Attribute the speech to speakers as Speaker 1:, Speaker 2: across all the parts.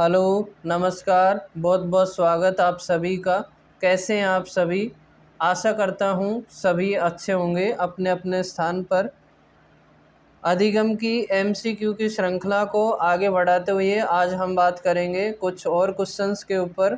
Speaker 1: Hello, नमस्कार, बहुत बहुत स्वागत आप सभी का। कैसे हैं आप सभी? आशा करता हूँ सभी अच्छे होंगे अपने अपने स्थान पर। अधिगम की एमसीक्यू की श्रृंखला को आगे बढ़ाते हुए आज हम बात करेंगे कुछ और क्वेश्चंस के ऊपर,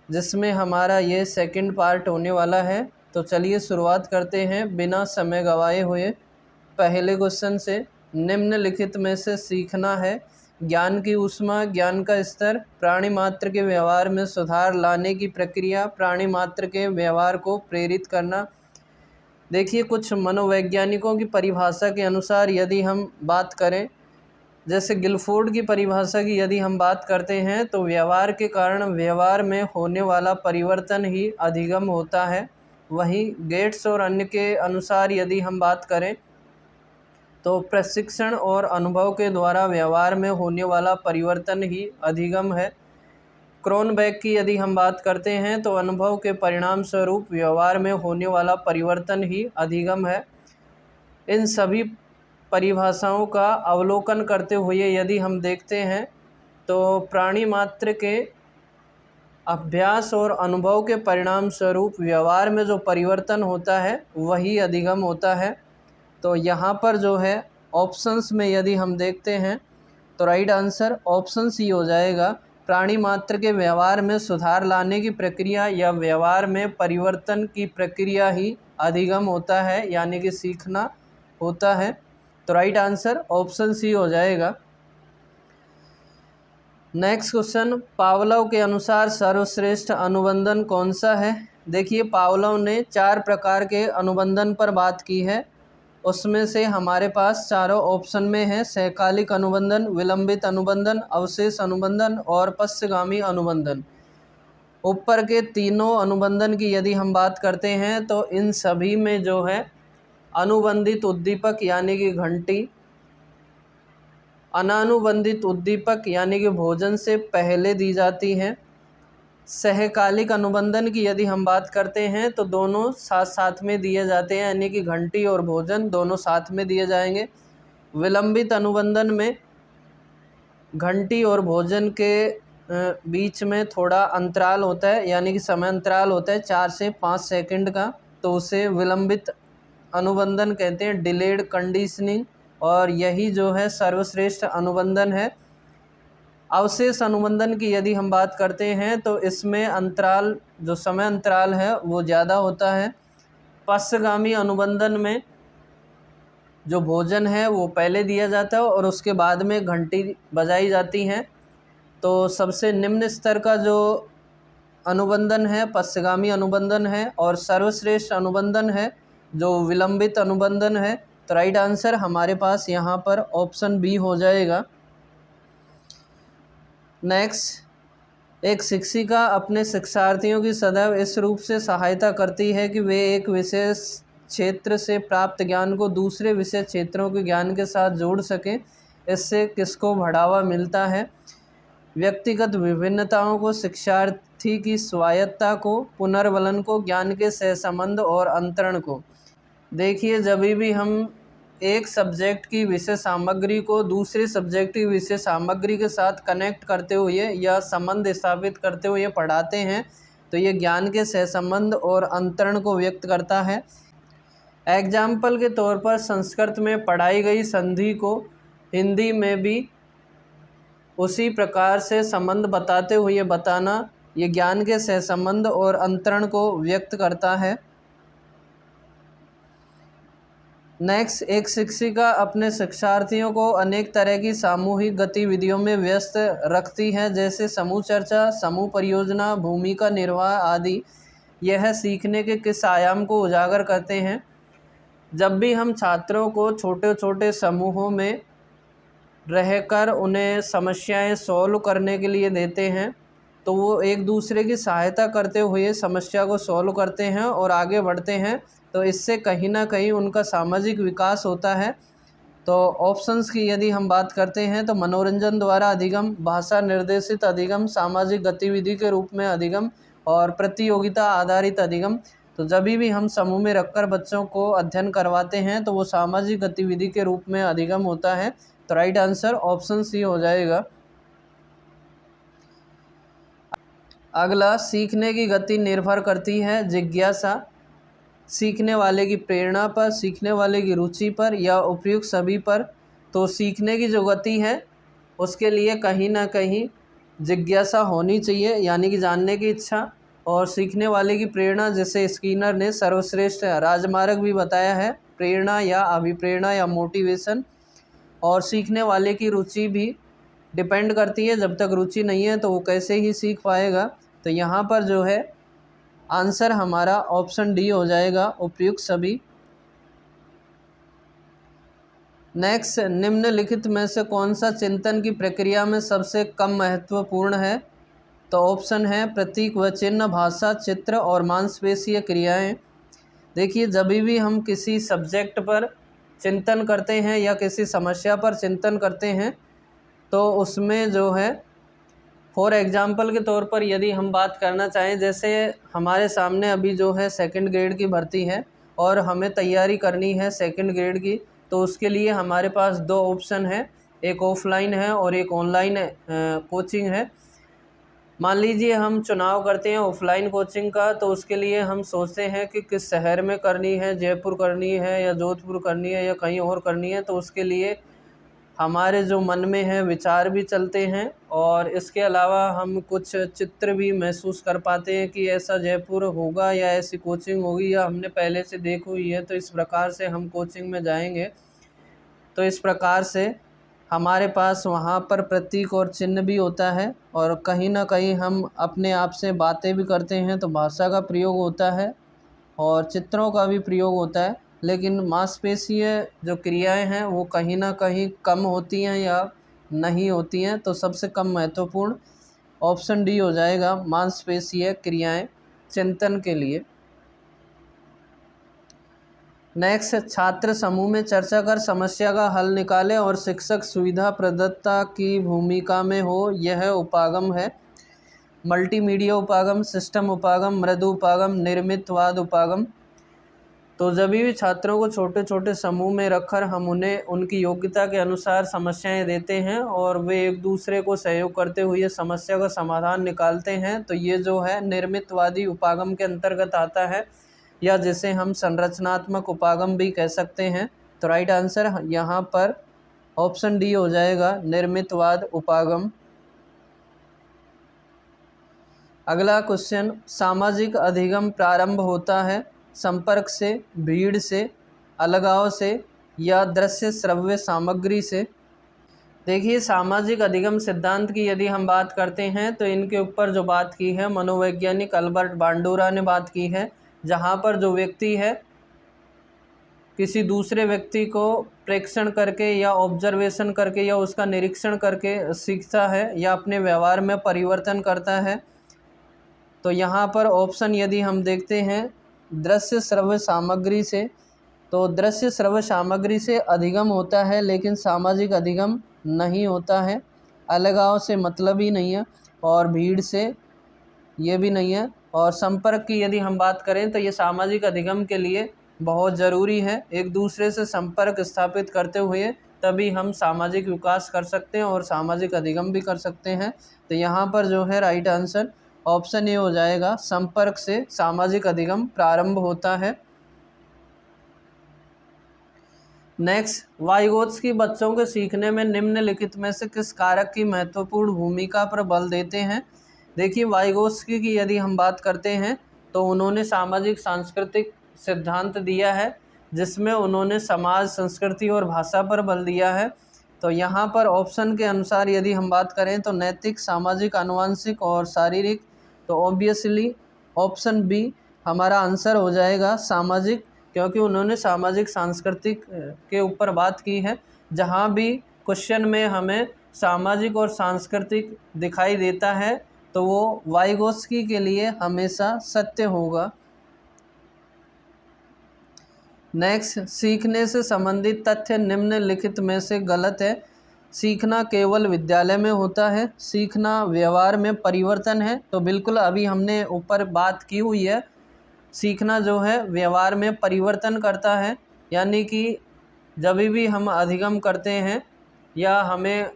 Speaker 1: जिसमें हमारा ये सेकंड पार्ट होने वाला है। तो चलिए शुरुआत करते हैं बिना समय गंवाए हुए। पहले क्वेश्चन से, निम्नलिखित में से सीखना है ज्ञान की ऊष्मा, ज्ञान का स्तर, प्राणी मात्र के व्यवहार में सुधार लाने की प्रक्रिया, प्राणी मात्र के व्यवहार को प्रेरित करना। देखिए, कुछ मनोवैज्ञानिकों की परिभाषा के अनुसार यदि हम बात करें, जैसे गिलफोर्ड की परिभाषा की यदि हम बात करते हैं, तो व्यवहार के कारण व्यवहार में होने वाला परिवर्तन ही अधिगम होता है। वहीं गेट्स और अन्य के अनुसार यदि हम बात करें, तो प्रशिक्षण और अनुभव के द्वारा व्यवहार में होने वाला परिवर्तन ही अधिगम है। क्रोनबेक की यदि हम बात करते हैं, तो अनुभव के परिणाम स्वरूप व्यवहार में होने वाला परिवर्तन ही अधिगम है। इन सभी परिभाषाओं का अवलोकन करते हुए यदि हम देखते हैं, तो प्राणी मात्र के अभ्यास और अनुभव के परिणाम स्वरूप व्यवहार में जो परिवर्तन होता है वही अधिगम होता है। तो यहाँ पर जो है ऑप्शंस में यदि हम देखते हैं, तो राइट आंसर ऑप्शन सी हो जाएगा। प्राणी मात्र के व्यवहार में सुधार लाने की प्रक्रिया या व्यवहार में परिवर्तन की प्रक्रिया ही अधिगम होता है, यानी कि सीखना होता है। तो राइट आंसर ऑप्शन सी हो जाएगा। नेक्स्ट क्वेश्चन, पावलोव के अनुसार सर्वश्रेष्ठ अनुबंधन कौन सा है? देखिए, पावलोव ने 4 प्रकार के अनुबंधन पर बात की है। उसमें से हमारे पास चारों ऑप्शन में है सहकालिक अनुबंधन, विलंबित अनुबंधन, अवशेष अनुबंधन और पश्चगामी अनुबंधन। ऊपर के तीनों अनुबंधन की यदि हम बात करते हैं, तो इन सभी में जो है अनुबंधित उद्दीपक यानी कि घंटी, अनानुबंधित उद्दीपक यानी कि भोजन से पहले दी जाती हैं। सहकालिक अनुबंधन की यदि हम बात करते हैं, तो दोनों साथ साथ में दिए जाते हैं, यानी कि घंटी और भोजन दोनों साथ में दिए जाएंगे। विलंबित अनुबंधन में घंटी और भोजन के बीच में थोड़ा अंतराल होता है, यानी कि समय अंतराल होता है 4 से 5 सेकंड का, तो उसे विलंबित अनुबंधन कहते हैं, डिलेड कंडीशनिंग। और यही जो है सर्वश्रेष्ठ अनुबंधन है। अवशेष अनुबंधन की यदि हम बात करते हैं, तो इसमें अंतराल, जो समय अंतराल है वो ज़्यादा होता है। पश्चगामी अनुबंधन में जो भोजन है वो पहले दिया जाता है और उसके बाद में घंटी बजाई जाती हैं। तो सबसे निम्न स्तर का जो अनुबंधन है पश्चगामी अनुबंधन है, और सर्वश्रेष्ठ अनुबंधन है जो विलंबित अनुबंधन है। तो राइट आंसर हमारे पास यहाँ पर ऑप्शन बी हो जाएगा। नेक्स्ट, एक शिक्षिका अपने शिक्षार्थियों की सदैव इस रूप से सहायता करती है कि वे एक विशेष क्षेत्र से प्राप्त ज्ञान को दूसरे विशेष क्षेत्रों के ज्ञान के साथ जोड़ सकें। इससे किसको बढ़ावा मिलता है? व्यक्तिगत विभिन्नताओं को, शिक्षार्थी की स्वायत्ता को, पुनर्वलन को, ज्ञान के सहसंबंध और अंतरण को। देखिए, जब भी हम एक सब्जेक्ट की विषय सामग्री को दूसरे सब्जेक्ट की विषय सामग्री के साथ कनेक्ट करते हुए या संबंध स्थापित करते हुए पढ़ाते हैं, तो ये ज्ञान के सहसंबंध और अंतरण को व्यक्त करता है। एग्जाम्पल के तौर पर संस्कृत में पढ़ाई गई संधि को हिंदी में भी उसी प्रकार से संबंध बताते हुए बताना, ये ज्ञान के सहसंबंध और अंतरण को व्यक्त करता है। नेक्स्ट, एक शिक्षिका अपने शिक्षार्थियों को अनेक तरह की सामूहिक गतिविधियों में व्यस्त रखती है, जैसे समूह चर्चा, समूह परियोजना, भूमिका निर्वाह आदि। यह सीखने के किस आयाम को उजागर करते हैं? जब भी हम छात्रों को छोटे छोटे समूहों में रहकर उन्हें समस्याएं सॉल्व करने के लिए देते हैं, तो वो एक दूसरे की सहायता करते हुए समस्या को सॉल्व करते हैं और आगे बढ़ते हैं। तो इससे कहीं ना कहीं उनका सामाजिक विकास होता है। तो ऑप्शंस की यदि हम बात करते हैं, तो मनोरंजन द्वारा अधिगम, भाषा निर्देशित अधिगम, सामाजिक गतिविधि के रूप में अधिगम और प्रतियोगिता आधारित अधिगम। तो जब भी हम समूह में रखकर बच्चों को अध्ययन करवाते हैं, तो वो सामाजिक गतिविधि के रूप में अधिगम होता है। तो राइट आंसर ऑप्शन सी हो जाएगा। अगला, सीखने की गति निर्भर करती है जिज्ञासा, सीखने वाले की प्रेरणा पर, सीखने वाले की रुचि पर या उपयुक्त सभी पर। तो सीखने की जो गति है उसके लिए कहीं ना कहीं जिज्ञासा होनी चाहिए, यानी कि जानने की इच्छा, और सीखने वाले की प्रेरणा, जिसे स्किनर ने सर्वश्रेष्ठ राजमार्ग भी बताया है, प्रेरणा या अभिप्रेरणा या मोटिवेशन। और सीखने वाले की रुचि भी डिपेंड करती है, जब तक रुचि नहीं है तो वो कैसे ही सीख पाएगा। तो यहाँ पर जो है आंसर हमारा ऑप्शन डी हो जाएगा, उपयुक्त सभी। नेक्स्ट, निम्नलिखित में से कौन सा चिंतन की प्रक्रिया में सबसे कम महत्वपूर्ण है? तो ऑप्शन है प्रतीक व चिन्ह, भाषा, चित्र और मांसपेशीय क्रियाएं। देखिए, जब भी हम किसी सब्जेक्ट पर चिंतन करते हैं या किसी समस्या पर चिंतन करते हैं तो उसमें जो है, फॉर एग्जांपल के तौर पर यदि हम बात करना चाहें, जैसे हमारे सामने अभी जो है सेकंड ग्रेड की भर्ती है और हमें तैयारी करनी है सेकंड ग्रेड की, तो उसके लिए हमारे पास दो ऑप्शन है, एक ऑफलाइन है और एक ऑनलाइन कोचिंग है। मान लीजिए हम चुनाव करते हैं ऑफलाइन कोचिंग का, तो उसके लिए हम सोचते हैं कि किस शहर में करनी है, जयपुर करनी है या जोधपुर करनी है या कहीं और करनी है। तो उसके लिए हमारे जो मन में है विचार भी चलते हैं और इसके अलावा हम कुछ चित्र भी महसूस कर पाते हैं कि ऐसा जयपुर होगा या ऐसी कोचिंग होगी या हमने पहले से देखी हुई है, तो इस प्रकार से हम कोचिंग में जाएंगे। तो इस प्रकार से हमारे पास वहाँ पर प्रतीक और चिन्ह भी होता है और कहीं ना कहीं हम अपने आप से बातें भी करते हैं, तो भाषा का प्रयोग होता है और चित्रों का भी प्रयोग होता है। लेकिन मांसपेशीय जो क्रियाएं हैं वो कहीं ना कहीं कम होती हैं या नहीं होती हैं। तो सबसे कम महत्वपूर्ण ऑप्शन डी हो जाएगा, मांसपेशीय क्रियाएं चिंतन के लिए। नेक्स्ट, छात्र समूह में चर्चा कर समस्या का हल निकाले और शिक्षक सुविधा प्रदाता की भूमिका में हो, यह उपागम है। मल्टीमीडिया उपागम, सिस्टम उपागम, मृदु उपागम, निर्मितवाद उपागम। तो जब भी छात्रों को छोटे छोटे समूह में रखकर हम उन्हें उनकी योग्यता के अनुसार समस्याएं देते हैं और वे एक दूसरे को सहयोग करते हुए समस्या का समाधान निकालते हैं, तो ये जो है निर्मितवादी उपागम के अंतर्गत आता है, या जिसे हम संरचनात्मक उपागम भी कह सकते हैं। तो राइट आंसर यहाँ पर ऑप्शन डी हो जाएगा, निर्मितवाद उपागम। अगला क्वेश्चन, सामाजिक अधिगम प्रारंभ होता है संपर्क से, भीड़ से, अलगाव से या दृश्य श्रव्य सामग्री से? देखिए, सामाजिक अधिगम सिद्धांत की यदि हम बात करते हैं तो इनके ऊपर जो बात की है मनोवैज्ञानिक अल्बर्ट बांडुरा ने बात की है, जहाँ पर जो व्यक्ति है किसी दूसरे व्यक्ति को प्रेक्षण करके या ऑब्जर्वेशन करके या उसका निरीक्षण करके सीखता है या अपने व्यवहार में परिवर्तन करता है। तो यहाँ पर ऑप्शन यदि हम देखते हैं दृश्य श्रव्य सामग्री से, तो दृश्य श्रव्य सामग्री से अधिगम होता है लेकिन सामाजिक अधिगम नहीं होता है। अलगाव से मतलब ही नहीं है और भीड़ से ये भी नहीं है। और संपर्क की यदि हम बात करें तो ये सामाजिक अधिगम के लिए बहुत ज़रूरी है। एक दूसरे से संपर्क स्थापित करते हुए तभी हम सामाजिक विकास कर सकते हैं और सामाजिक अधिगम भी कर सकते हैं। तो यहाँ पर जो है राइट आंसर ऑप्शन ए हो जाएगा, संपर्क से सामाजिक अधिगम प्रारंभ होता है। नेक्स्ट, वाइगोत्स्की बच्चों के सीखने में निम्नलिखित में से किस कारक की महत्वपूर्ण भूमिका पर बल देते हैं? देखिए, वाइगोत्स्की की यदि हम बात करते हैं तो उन्होंने सामाजिक सांस्कृतिक सिद्धांत दिया है जिसमें उन्होंने समाज, संस्कृति और भाषा पर बल दिया है। तो यहाँ पर ऑप्शन के अनुसार यदि हम बात करें तो नैतिक, सामाजिक, आनुवंशिक और शारीरिक। तो ऑब्वियसली ऑप्शन बी हमारा आंसर हो जाएगा, सामाजिक, क्योंकि उन्होंने सामाजिक सांस्कृतिक के ऊपर बात की है। जहाँ भी क्वेश्चन में हमें सामाजिक और सांस्कृतिक दिखाई देता है तो वो वाइगोत्स्की के लिए हमेशा सत्य होगा। नेक्स्ट, सीखने से संबंधित तथ्य निम्नलिखित में से गलत है। सीखना केवल विद्यालय में होता है, सीखना व्यवहार में परिवर्तन है। तो बिल्कुल अभी हमने ऊपर बात की हुई है, सीखना जो है व्यवहार में परिवर्तन करता है, यानी कि जब भी हम अधिगम करते हैं या हमें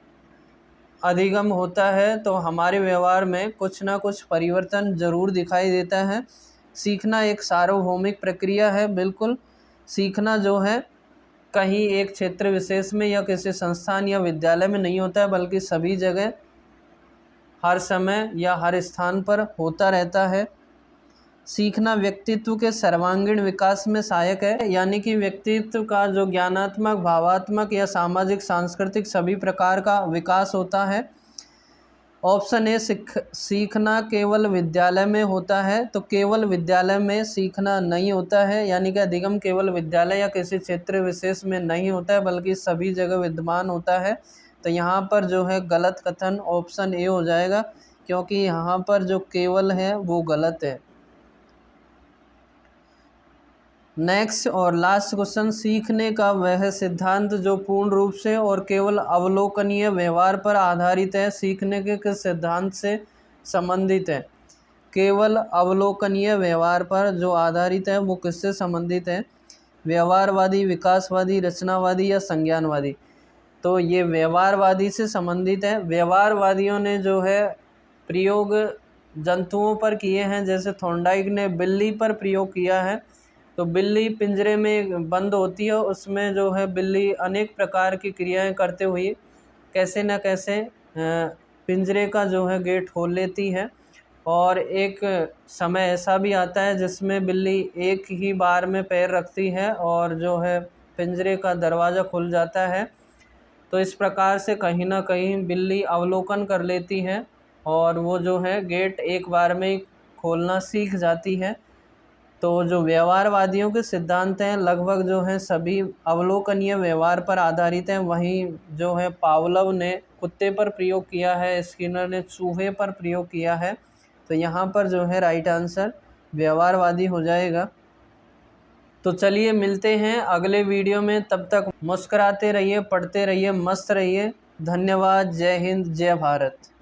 Speaker 1: अधिगम होता है तो हमारे व्यवहार में कुछ ना कुछ परिवर्तन ज़रूर दिखाई देता है। सीखना एक सार्वभौमिक प्रक्रिया है। बिल्कुल, सीखना जो है कहीं एक क्षेत्र विशेष में या किसी संस्थान या विद्यालय में नहीं होता है, बल्कि सभी जगह, हर समय या हर स्थान पर होता रहता है। सीखना व्यक्तित्व के सर्वांगीण विकास में सहायक है, यानी कि व्यक्तित्व का जो ज्ञानात्मक, भावात्मक या सामाजिक, सांस्कृतिक सभी प्रकार का विकास होता है। ऑप्शन ए, सीखना केवल विद्यालय में होता है, तो केवल विद्यालय में सीखना नहीं होता है, यानी कि अधिगम केवल विद्यालय या किसी क्षेत्र विशेष में नहीं होता है, बल्कि सभी जगह विद्यमान होता है। तो यहाँ पर जो है गलत कथन ऑप्शन ए हो जाएगा, क्योंकि यहाँ पर जो केवल है वो गलत है। नेक्स्ट और लास्ट क्वेश्चन, सीखने का वह सिद्धांत जो पूर्ण रूप से और केवल अवलोकनीय व्यवहार पर आधारित है, सीखने के किस सिद्धांत से संबंधित है? केवल अवलोकनीय व्यवहार पर जो आधारित है वो किससे संबंधित है? व्यवहारवादी, विकासवादी, रचनावादी या संज्ञानवादी? तो ये व्यवहारवादी से संबंधित है। व्यवहारवादियों ने जो है प्रयोग जंतुओं पर किए हैं, जैसे थॉर्नडाइक ने बिल्ली पर प्रयोग किया है। तो बिल्ली पिंजरे में बंद होती है, उसमें जो है बिल्ली अनेक प्रकार की क्रियाएं करते हुए कैसे न कैसे पिंजरे का जो है गेट खोल लेती है। और एक समय ऐसा भी आता है जिसमें बिल्ली एक ही बार में पैर रखती है और जो है पिंजरे का दरवाज़ा खुल जाता है। तो इस प्रकार से कहीं ना कहीं बिल्ली अवलोकन कर लेती है और वो जो है गेट एक बार में खोलना सीख जाती है। तो जो व्यवहारवादियों के सिद्धांत हैं लगभग जो है सभी अवलोकनीय व्यवहार पर आधारित हैं। वहीं जो है पावलोव ने कुत्ते पर प्रयोग किया है, स्किनर ने चूहे पर प्रयोग किया है। तो यहाँ पर जो है राइट आंसर व्यवहारवादी हो जाएगा। तो चलिए मिलते हैं अगले वीडियो में, तब तक मुस्कुराते रहिए, पढ़ते रहिए, मस्त रहिए। धन्यवाद। जय हिंद, जय भारत।